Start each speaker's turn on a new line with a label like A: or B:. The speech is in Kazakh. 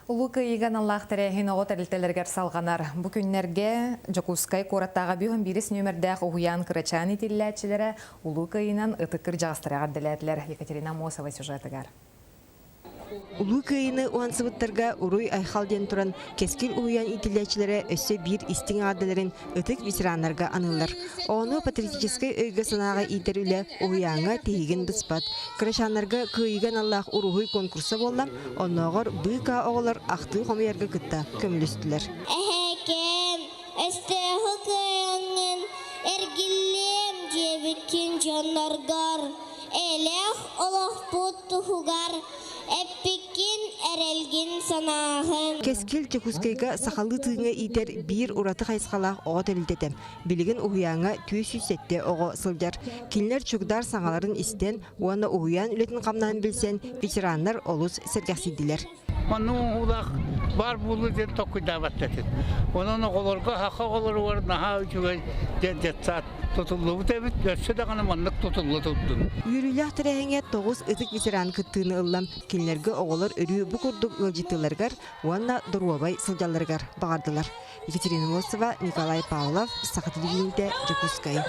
A: Улука иган Аллах тәрәхин оғы тәрілтелергер салғанар. Бұ күннерге Жокускай қораттаға бүйін біріс нөмірдәқ ұғыян кырачан итилләтчілері Улука иынан ұтықыр жағыстырағар діләтілер. Екатерина Мосова сюжетігер.
B: Улука иыны уансыбыттарға уруй айхалден туран кескил уян итилләчілері өссө бір истин адыларын ұтық ветеранларға анылар. Оны патриотической өйгі санаға итер үлі уяңа тегін бұспат. Крашанларға күйген Аллах уруғый конкурса болам, онығыр бұйқа оғылар ақты қомиярға күтті көмілістілер.
C: Әхәкем, өсті хүкіңін, әргілем жебіккен жанларғар, әлех олық бұтты хугар, әппеккен әрелген санағын.
B: Кескил Жокускайга сақалы тыңы итер бір ұраты қайсқалақ оғы тәрілдетім. Білігін ұғыяңа 200 оғы сылдар. Кинлер чүгдар саңаларын істен, оны ұғыян үлетін қамнан білсен, ветеранлар олыс сәргәсиділер.
D: Оның ұлақ бар бұлы ден тоқыда баттатын. Оның оғыларға хақы оғылары бар, наға үчіге жетсат тұтылы бұтабыт, өтсі дағаны маңлық тұтылы тұттын.
B: Үйріліғ тірәңе 9 ұтық ветеран күттіғыны ұллам. Кинлерге оғылар өрі бұқырдық ұлжитыларғар, уанна дұруабай сылжаларғар бағардылар. Екатерина Мосова, Николай Павлов, Сақатылығында, Жокускай.